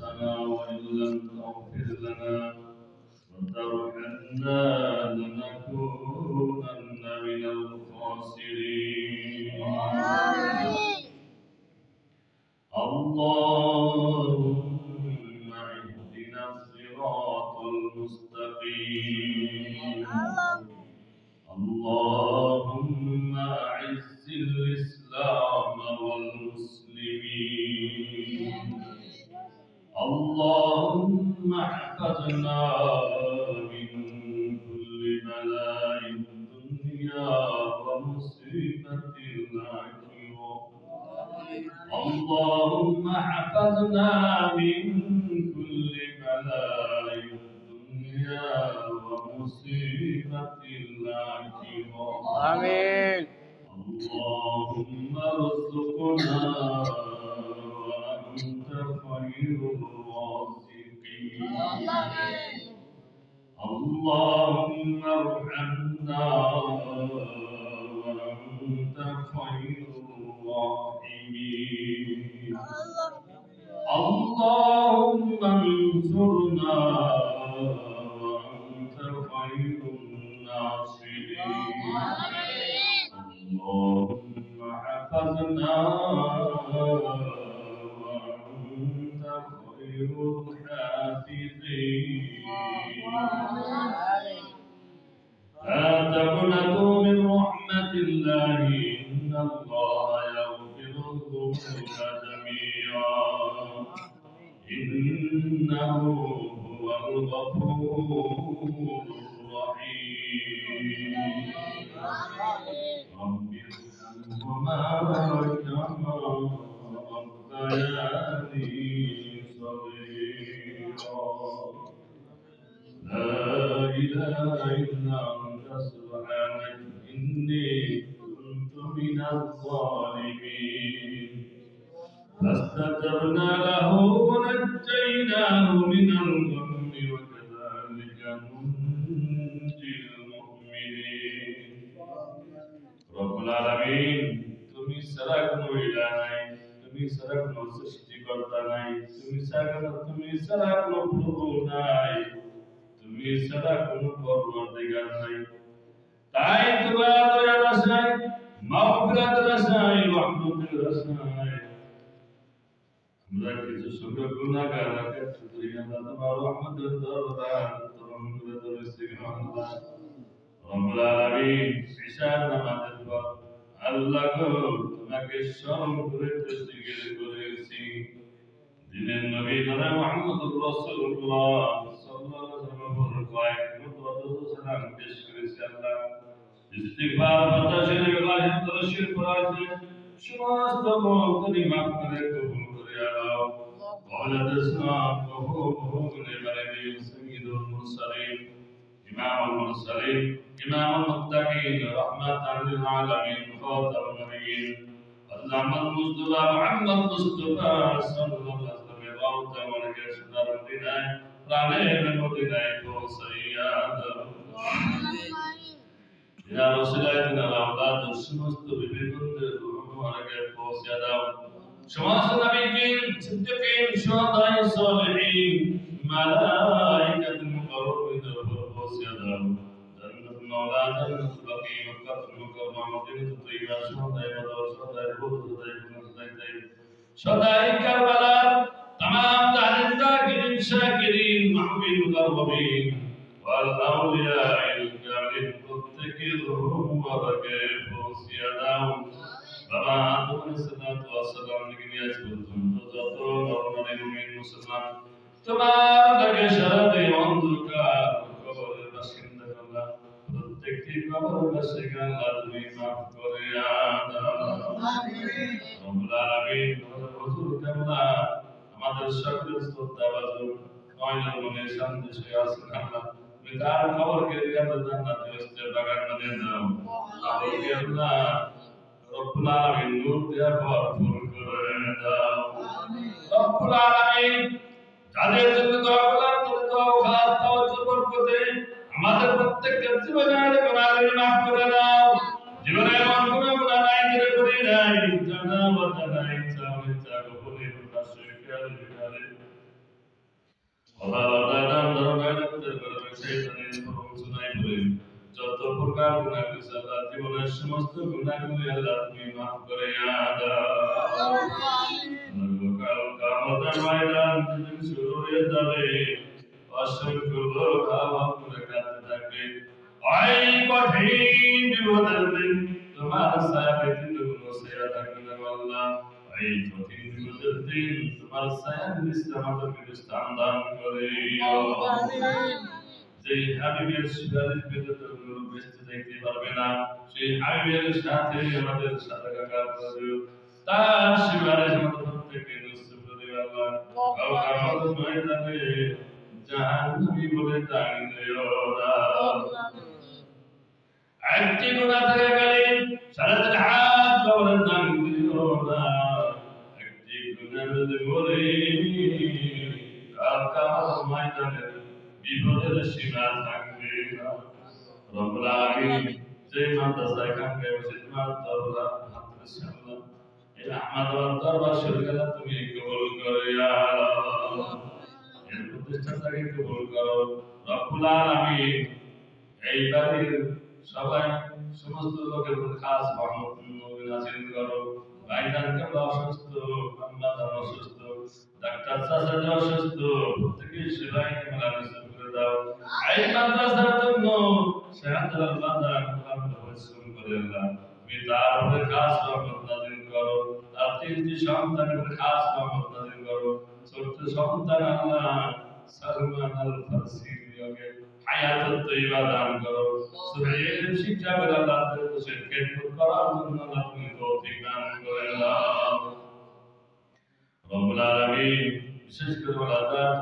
أنفسنا وإن لم تغفر لنا وترحمنا لنكونن من الخاسرين. اللهم اهدنا الصراط المستقيم. اللهم أعز الإسلام والمسلمين. اللهم احفظنا من كل بلاء الدنيا ومصيبة الآخرة. اللهم احفظنا من كل بلاء الدنيا ومصيبة الآخرة. آمين. اللهم ارزقنا وأنت خير الرازقين. اللهم ارحمنا وأنت خير الراحمين. اللهم انصرنا وأنت خير الناصرين. اللهم حفظنا وأنت خير الحافظين. لا تقنطوا من رحمة الله إن الله يغفر الذنوب جميعا إنه هو الغفور الرحيم. رب ارحمهما كما ربياني صغيرا. لا إله إلا أنت سبحانك إني كنت من الظالمين. فاستجبنا له ونجيناه من الغم وكذلك ننجي المؤمنين. رب العالمين তুমি ছাড়া কোনো ইলাহ নাই, তুমি ছাড়া কোনো সৃষ্টিকর্তা নাই, তুমি ছাড়া কোনো প্রভু নাই, তুমি ছাড়া কোনো পরওয়ারদিগার নাই। তাই তোমার দয়ার আশায়, মাগফিরাতের আশায়, রহমতের আশায় আমরা কিছু সংখ্যক গুনাহগার আকার শুকরিয়া তোমার রহমতের দরবার তরম করে ধরেছি আল্লাহ। রব্বুল আলামিন ঈশার নামাজের পর আল্লাহ গো তোমাকে স্মরণ করে জিকির করেছি। দিনের নবী জনাব মুহাম্মদুর রাসূলুল্লাহ সাল্লাল্লাহু আলাইহি ওয়াসাল্লাম কয়েক মুতওয়াদ্দু সালাম পেশ করেছি আল্লাহ। ইস্তিগফার বাতাসের ইলাহি তরশির করাছে সমস্ত মুনকারি মাফ করে কবুল করে আল্লাহ। ওয়ালাদ ইসলাম কবুল বারে সাইয়্যিদুল মুরসালিন ইমামুল মুরসালিন ইমামুল মুত্তাকিন রাহমাতাল লিল আলামিন খাতামুন নবিয়্যিন আল্লামাল মুস্তাফা মুহাম্মদ মুস্তাফা সাল্লাল্লাহু আলাইহি ওয়াসাল্লাম রাউতা ওয়ালাকে সুদার মদিনায় প্রাণের মদিনায় পৌঁছাইয়া দাও। ইয়া রাসূলুল্লাহ আওলাদ সমস্ত বিবেকদের রূহকে পৌঁছে দাও। সমস্ত নবীগণ সিদ্দিকীন শুহাদা সালিহিন মালায়েকাতুল মুকাররামিনের পৌঁছে দাও। জান্নাত মাওলা জান্নাত বাকি মক্কা মুকাররমা মদিনাতুত তৈয়বা শুহাদায়ে বদর শুহাদায়ে উহুদ শুহাদায়ে সদাই কারবালা तमाम জালিম জাকিরিন শাকিরিন মাহবুবিন মুকাররমিন ওয়াল আউলিয়া ইল কামিল প্রত্যেকের রূহ মুবারকে পৌঁছে দাও। বাবা আদম আলাইহিস সালাতু ওয়াস সালাম থেকে নিয়ে আজ পর্যন্ত যত নরনারী মুমিন মুসলমান তোমার ডাকে সাড়া দিয়ে অন্ধকার কবরের বাসিন্দা আল্লাহ প্রত্যেকটি কবরবাসীকে আল্লাহ তুমি মাফ করে দাও। আমিন। রব্বুল আলামিন হুজুর কামলা আমাদের সকলের শ্রদ্ধাভাজন নয়নের মনে শান্তি সে আছেন আল্লাহ তুমি তার খবরকে রিয়াদুল জান্নাতে ওস্তে বাগান বানিয়ে দাও। আমাকে আল্লাহ রব্বুল আলামিন নূর দিয়ে ভরপুর করে দাও। আমিন। রব্বুল আলামিন যাদের জন্য দোয়া করলাম তাদের দোয়া খাস তাওয়াজ্জুহ বরকতে আমাদের প্রত্যেকের জীবনের গুনাহগুলো মাফ করে দাও। জীবনে এমন কোনো গুনাহ নাই যেটা করি নাই, জানা বা জানা ইচ্ছা অনিচ্ছা গোপনে প্রকাশ্যে খেয়ালে যতবার গুনাহ করেছি আল্লাহ জীবনের সমস্ত গুনাহগুলো আল্লাহ তুমি মাফ করে দাও। কাল কিয়ামতের ময়দান যেদিন শুরু হয়ে যাবে অসংখ্য লোক হাওয়া করে কাঁদতে থাকবে। ওই কঠিন বিপদের দিন তোমার ছায়া ব্যতীত কোনো ছায়া থাকবে না আল্লাহ। ওই কঠিন বিপদের দিন তোমার ছায়ার নিচে আমাদেরকে স্থান দান করে। যে হাবিবের সুপারিশ পেতে তো কোনো বেঁচে দেখতে পারবে না, সেই হাবিবের সাথে আমাদের সাদাকার করে তার সুপারিশ আমাদের প্রত্যেককে নসিব করে আল্লাহ। কাল কিয়ামতের ময়দানে জাহান্নামী বলে ডাক দিও না। একটি গুনাহ থেকে গেলে সারাদিন হাত কবরে ডাক দিও না। একটি গুনাহ যদি বলে কাল কিয়ামতের ময়দানে বিপদের সীমা থাকবে না। রব্বুল আলামিন যে মাদ্রাসায় কামকে মসজিদ দরবার হাতছে আল্লাহ এই আহমদ দরবার শরীফে তুমি কবুল করো ইয়া আল্লাহ। এর প্রতিষ্ঠাতাকে কবুল করো রব্বুল আলামিন। এই বাড়ির সবাই সমস্ত লোকের উপর খাস রহমত নাযিল করো। ভাইজান কেবল অসুস্থ, আম্মা জান অসুস্থ, ডাক্তার চাচা অসুস্থ, প্রত্যেকের সেবাই তোমরা নসিব করে দাও। এই মাদ্রাসার জন্য শাহাদাতুল বাজার পরিশ্রম করে আল্লাহ তুমি তার উপরে খাস রহমত নাযিল করো। তার তিনটি সন্তানের উপরে খাস রহমত নাযিল করো। ছোট্ট সন্তান আল্লাহ সালমান আল ফারসি নিয়োগে হায়াতুত তৈবা দান করো। সূরা ইলম শিক্ষা করে আল্লাহ তাআলা খেদমত করার জন্য আল্লাহ তুমি তৌফিক দান করে দাও। রব্বুল আলামিন বিশেষ করে ওলাদাত